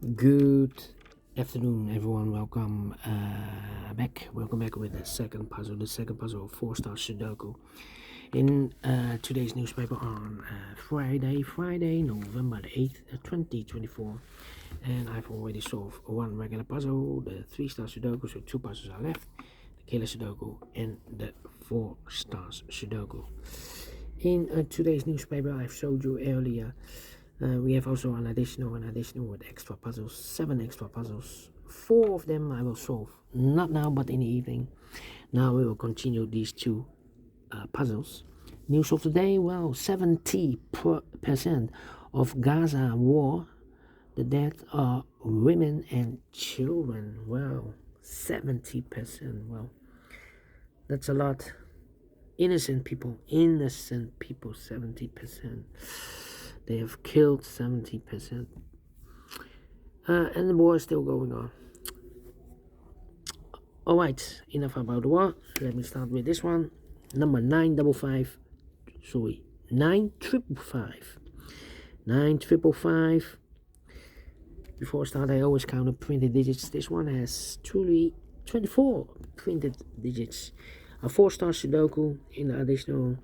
Good afternoon, everyone. Welcome back. Welcome back with the second puzzle of Four Stars Sudoku. In today's newspaper on Friday, November the 8th, 2024. And I've already solved one regular puzzle, the 3-star Sudoku, so two puzzles are left. The Killer Sudoku and the 4 Stars Sudoku. In today's newspaper, I've showed you earlier, we have also an additional with extra puzzles, 7 extra puzzles. 4 of them I will solve, not now but in the evening. Now we will continue these 2 puzzles. News of the day, well, 70% of Gaza war, the death are women and children. Wow, 70%, well, that's a lot. Innocent people, 70%. They have killed 70%. And the war is still going on. Alright, enough about the war. Let me start with this one. Number 955. Sorry, 9555. 9555. Before I start, I always count the printed digits. This one has truly 24 printed digits. A 4-star Sudoku in the additional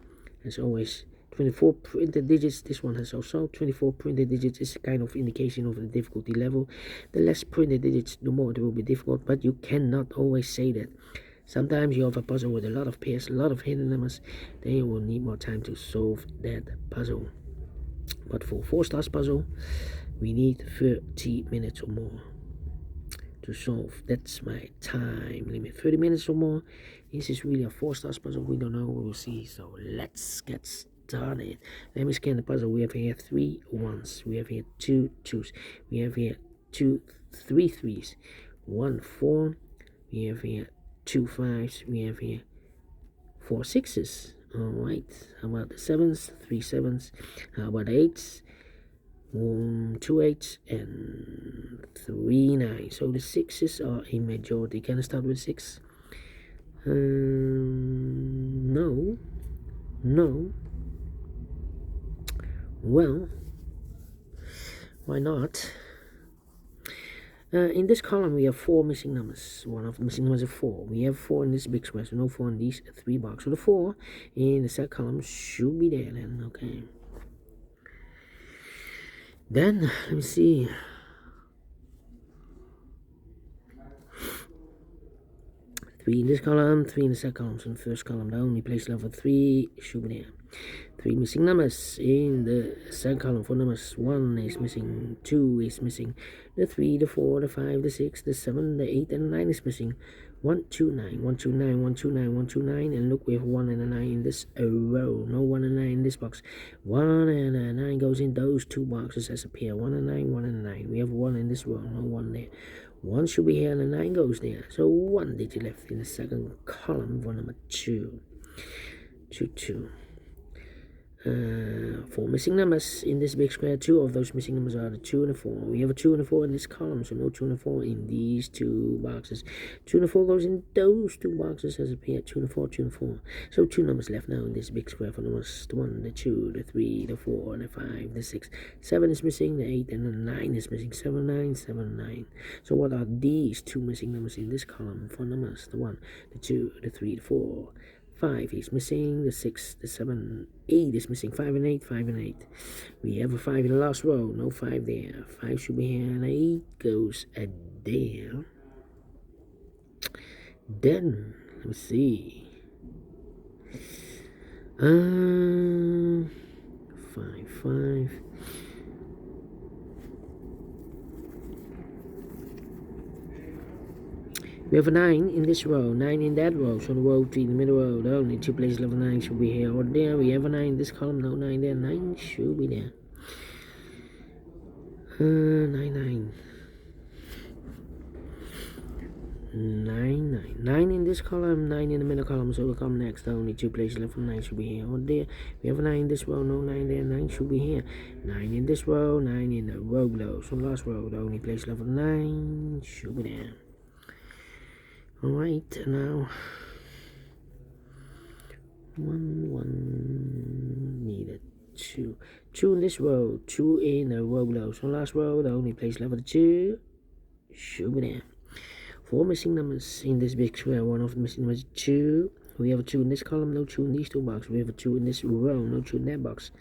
has always 24 printed digits. This one has also 24 printed digits. Is a kind of indication of the difficulty level. The less printed digits, the more it will be difficult, but you cannot always say that. Sometimes you have a puzzle with a lot of pairs, a lot of hidden numbers, then you will need more time to solve that puzzle. But for 4 stars puzzle, we need 30 minutes or more to solve. That's my time limit, 30 minutes or more. This is really a 4 stars puzzle. We don't know, we will see. So let's get started. Let me scan the puzzle. We have here 3 1s, we have here 2 2s, we have here 2 3 3s, 1 4, we have here 2 5s, we have here 4 6s. Alright, how about the 7s? 3 7s. How about the 8s? 2 8s and 3 9s. So the 6s are a majority. Can I start with 6? No. Well, why not? In this column we have 4 missing numbers. One of the missing numbers is 4. We have 4 in this big square, so no 4 in these 3 boxes. So the 4 in the second column should be there then. Okay. Then, let me see. 3 in this column, 3 in the second column. So in the first column, the only place left for 3 should be there. 3 missing numbers in the second column. 4 numbers. 1 is missing, 2 is missing, the 3, the 4, the 5, the 6, the 7, the 8, and the 9 is missing. 1 2 9, 1 2 9, 1 2 9, 1 2 9, and look, we have 1 and a 9 in this row. No 1 and 9 in this box. 1 and a 9 goes in those 2 boxes as a pair. 1 and 9, 1 and a 9. We have 1 in this row, no 1 there. 1 should be here and a 9 goes there. So 1 digit left in the second column for number 2. 2 2. 4 missing numbers in this big square. 2 of those missing numbers are the 2 and the 4. We have a 2 and a 4 in this column, so no 2 and a 4 in these 2 boxes. 2 and a 4 goes in those 2 boxes as a pair. 2 and a 4, 2 and a 4. So 2 numbers left now in this big square for numbers. The 1, the 2, the 3, the 4, the 5, the 6. 7 is missing, the 8, and the 9 is missing. 7 9, 7 9. So what are these 2 missing numbers in this column for numbers? The 1, the 2, the 3, the 4. 5 is missing, the 6, the 7, 8 is missing, 5 and 8, 5 and 8. We have a 5 in the last row, no 5 there. 5 should be here, and 8 goes there. Then, let me see. 5, 5. We have a 9 in this row, 9 in that row, so the row 3 in the middle row, the only 2 places left 9 should be here or there. We have a 9 in this column, no 9 there, 9 should be there. 9 9. 9 9. 9 in this column, 9 in the middle column, so will come next. The only 2 places left for 9 should be here or there. We have a 9 in this row, no 9 there, 9 should be here. 9 in this row, 9 in the row below, so last row, the only place left for 9 should be there. Alright, now 1 1 needed 2 2 in this row, 2 in the row below. So last row, the only place left with 2 should be there. 4 missing numbers in this big square. One of the missing numbers is 2. We have a 2 in this column, no 2 in these two boxes. We have a 2 in this row, no 2 in that box.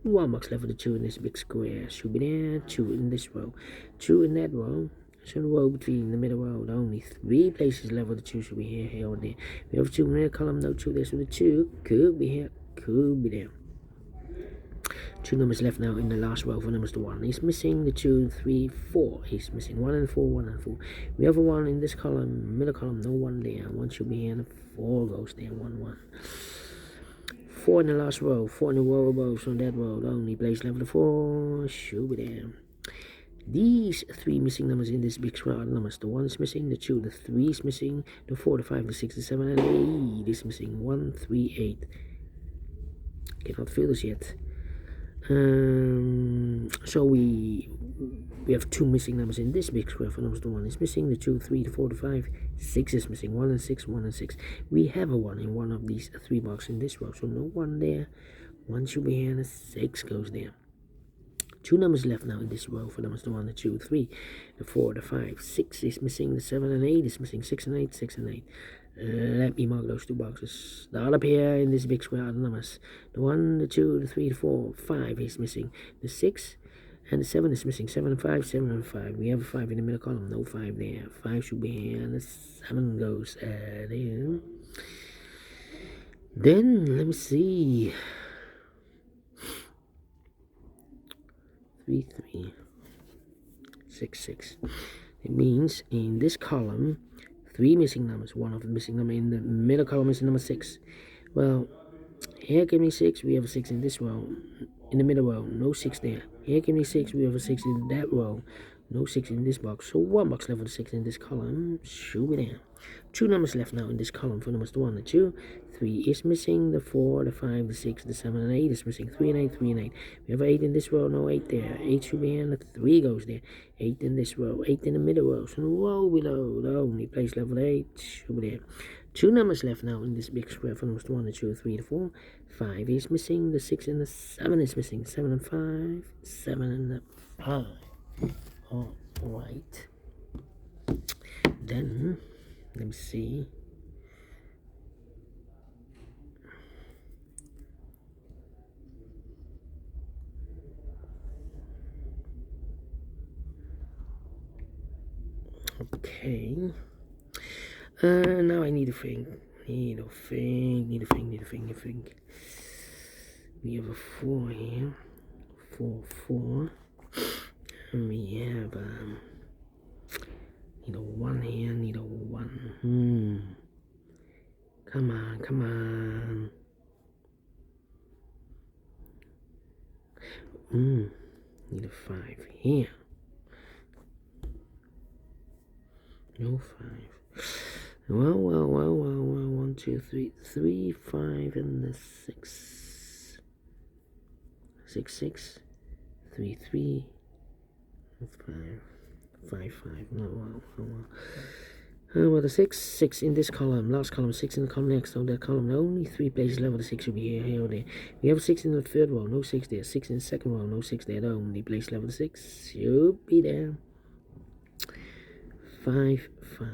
1 box left with a 2 in this big square. Should be there. 2 in this row, 2 in that row. So the row between the middle row, the only 3 places left with the 2 should be here, here, or there. We have a 2 in that column, no 2 there, so the 2 could be here, could be there. 2 numbers left now in the last row for numbers to 1. He's missing the 2, 3, 4. He's missing 1 and 4, 1 and 4. We have a 1 in this column, middle column, no 1 there. 1 should be here, and 4 goes there, 1, 1. 4 in the last row, 4 in the row above, so that row, the only place left with the 4 should be there. These 3 missing numbers in this big square are the numbers. The 1 is missing, the 2, the 3 is missing, the 4, the 5, the 6, the 7, and 8 is missing. 1, 3, 8. Cannot fill this yet. So we have 2 missing numbers in this big square for numbers. The 1 is missing, the 2, 3, the 4, the 5, 6 is missing. 1 and 6, 1 and 6. We have a 1 in one of these 3 boxes in this row, so no 1 there. 1 should be here, and a 6 goes there. 2 numbers left now in this row for numbers. The 1, the 2, 3, the 4, the 5, 6 is missing, the 7 and 8 is missing. 6 and 8, 6 and 8. Let me mark those 2 boxes. The other pair in this big square are the numbers. The 1, the 2, the 3, the 4, 5 is missing. The 6 and the 7 is missing. 7 and 5, 7 and 5. We have a 5 in the middle column, no 5 there. 5 should be here, and the 7 goes there. Then, let me see. 3, 3, 6, 6. It means in this column, 3 missing numbers. 1 of the missing number in the middle column is number 6. Well, here give me 6. We have a 6 in this row. In the middle row, no 6 there. Here give me 6. We have a 6 in that row. No 6 in this box. So 1 box left with a 6 in this column. Should be there. 2 numbers left now in this column for numbers. The 1, the 2, 3 is missing. The 4, the 5, the 6, the 7, and 8 is missing. 3 and 8, 3 and 8. We have 8 in this row, no 8 there. 8 should be here, and the 3 goes there. 8 in this row, 8 in the middle row. So the row below, the only place left with 8 should be there. 2 numbers left now in this big square for numbers. The 1, the 2, 3, the 4. 5 is missing. The 6 and the 7 is missing. 7 and 5. 7 and the 5. Alright. Then, let me see. Okay. Now I need to think. Need to think. We have a 4 here. 4, 4. And we have need a 1 here. Need a 1. Come on. Need a 5 here. No 5. Well. 1, 2, 3, 3, 5, and the 6. 6, 6, 3, 3, 5, 5, 5. No, well, the 6 in this column. Last column, 6 in the column next. So that column, only 3 places left with the 6 should be here, or there. We have 6 in the third row, no 6 there. 6 in the second row, no 6 there. The only place left with the 6 should be there. 5, 5.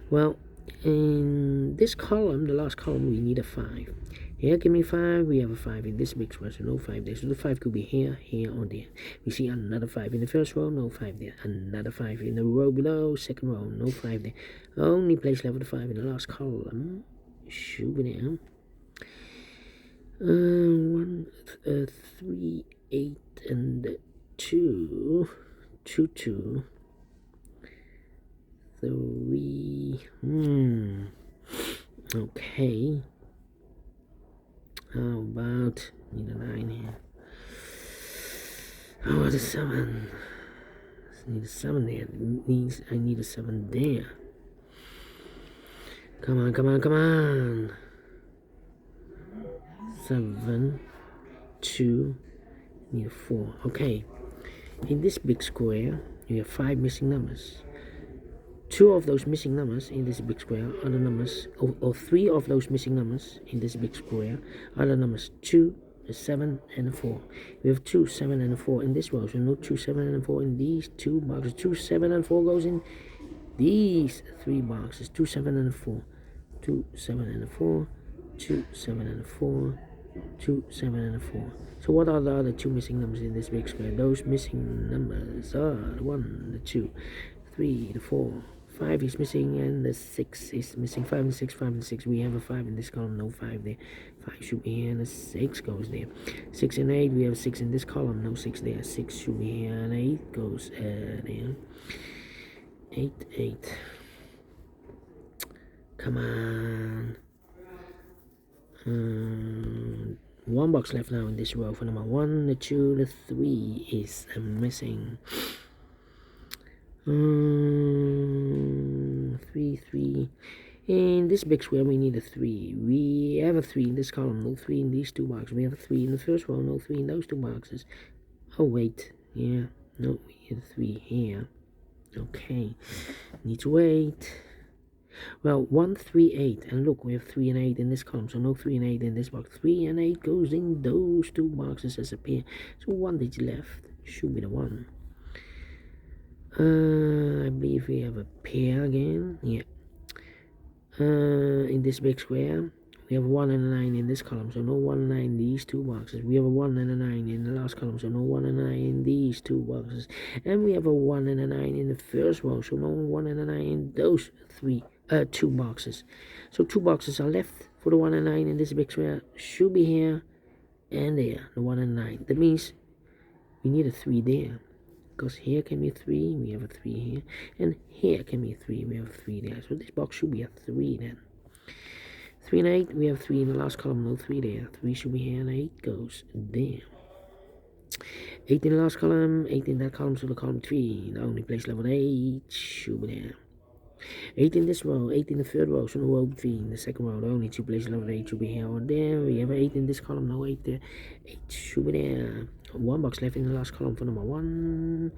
Well, in this column, the last column, we need a 5. Here, give me 5. We have a 5 in this big square, so no 5 there. So the 5 could be here, or there. We see another 5 in the first row, no 5 there. Another 5 in the row below, second row, no 5 there. Only place left with the 5 in the last column should be there. 1, 3, 8, and 2. 2, 2. 3. Okay. How about need a 9 here? How about a 7? I need a 7 there. I need a 7 there. Come on. 7, 2, need a 4. Okay. In this big square, you have 5 missing numbers. 2 of those missing numbers in this big square are the numbers, or 3 of those missing numbers in this big square are the numbers 2 a 7 and a 4. We have 2, 7 and a 4 in this row, so no 2, 7 and a 4 in these 2 boxes. 2, 7 and 4 goes in these 3 boxes. 2, 7 and a 4. 2, 7 and a 4. 2, 7 and a 4. 2, 7 and a 4. So what are the other 2 missing numbers in this big square? Those missing numbers are the 1, the 2, 3, the 4, 5 is missing, and the 6 is missing. 5 and 6, 5 and 6. We have a 5 in this column, no 5 there. 5 should be here, and the 6 goes there. 6 and 8, we have a 6 in this column, no 6 there. 6 should be here, and 8 goes there. 8, 8. Come on. 1 box left now in this row for number 1, the 2, the 3 is missing. 3, 3. In this big square we need a 3. We have a 3 in this column, no 3 in these 2 boxes. We have a 3 in the first row, no 3 in those 2 boxes. Oh wait, yeah, no, we have a 3 here. Okay, need to wait. Well, 1, 3, 8, and look, we have 3 and 8 in this column, so no 3 and 8 in this box. 3 and 8 goes in those 2 boxes as a pair, so 1 digit left, should be the 1. I believe we have a pair again, yeah. In this big square, we have 1 and a 9 in this column, so no 1 and 9 in these 2 boxes. We have a 1 and a 9 in the last column, so no 1 and a 9 in these 2 boxes. And we have a 1 and a 9 in the first row, so no 1 and a 9 in those 2 boxes. So 2 boxes are left for the 1 and 9 in this big square. Should be here and there, the 1 and 9. That means we need a 3 there, because here can be a 3, we have a 3 here, and here can be a 3, we have a 3 there. So this box should be a 3 then. 3 and 8, we have 3 in the last column, no 3 there. 3 should be here, and 8 goes there. 8 in the last column, 8 in that column, so the column 3, the only place level 8 should be there. 8 in this row, 8 in the third row, so no row 3 in the second row, the only 2 places level 8 should be here or there. We have 8 in this column, no 8 there. 8 should be there. 1 box left in the last column for number 1.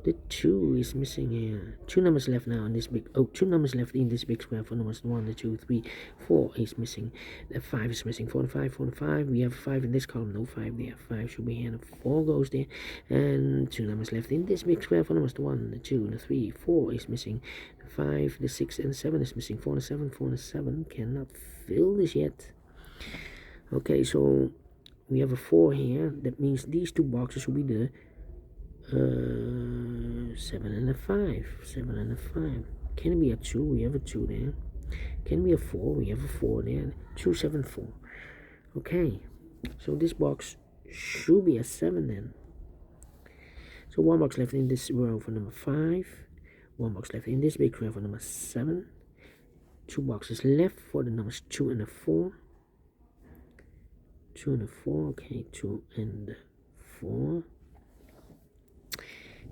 The 2 is missing here. 2 numbers left now in this big, 2 numbers left in this big square for numbers 1, the 2, 3, 4 is missing. The 5 is missing. 4 and 5, 4 and 5. We have 5 in this column, no 5 there. 5 should be here, and the 4 goes there. And 2 numbers left in this big square for numbers 1, the 2, the 3, 4 is missing. The 5, the 6, and the 7 is missing. 4 and 7, 4 and 7 cannot fill this yet. Okay, so we have a 4 here. That means these 2 boxes will be the 7 and a 5. 7 and a 5. Can it be a 2? We have a 2 there. Can it be a 4? We have a 4 there. 2, 7, 4. Okay, so this box should be a 7 then. So 1 box left in this row for number 5. 1 box left in this big row for number 7. 2 boxes left for the numbers 2 and a 4. 2 and a 4, okay, 2 and 4.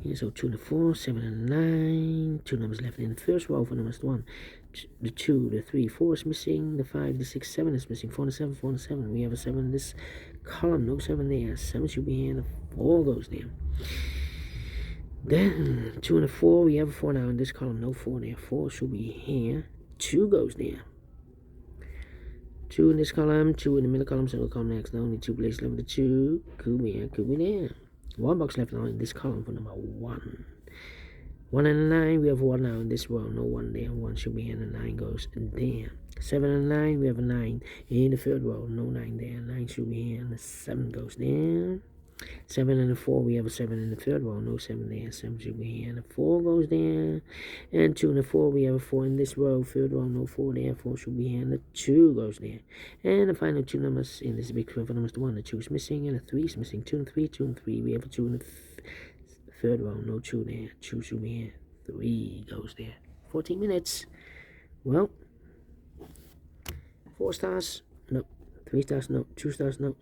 Here, so 2 and a 4, 7 and 9. 2 numbers left in the first row for numbers 1. The 2, the 3, 4 is missing. The 5, the 6, 7 is missing. 4 and a 7, 4 and a 7. We have a 7 in this column, no 7 there. 7 should be here, and the 4 goes there. Then 2 and a 4, we have a 4 now in this column, no 4 there. 4 should be here. 2 goes there. 2 in this column, 2 in the middle column, so it'll come next. The only 2 places left, the 2 could be here, could be there. 1 box left now in this column for number 1. 1 and a 9, we have 1 now in this row, no 1 there. 1 should be here, and the 9 goes there. 7 and 9, we have a 9 in the third row, no 9 there. 9 should be here, and the 7 goes there. 7 and a 4, we have a 7 in the third row, no 7 there. 7 should be here, and the 4 goes there. And 2 and a 4, we have a 4 in this row, third row, no 4 there. 4 should be here, and the 2 goes there. And the final 2 numbers in this big square for numbers 1, the 2 is missing, and the 3 is missing. 2 and 3, 2 and 3, we have a 2 in the third row, no 2 there. 2 should be here, 3 goes there. 14 minutes. Well, 4 stars, no. 3 stars, no. 2 stars, no.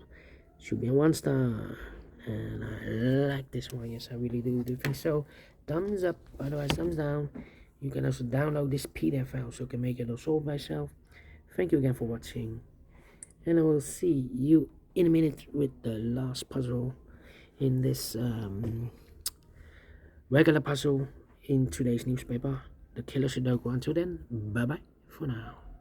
Should be a 1 star. And I like this one, yes, I really do think so. Thumbs up, otherwise thumbs down. You can also download this PDF file so you can make it all solve myself. Thank you again for watching, and I will see you in a minute with the last puzzle in this regular puzzle in today's newspaper, the Killer Sudoku. Until then, bye bye for now.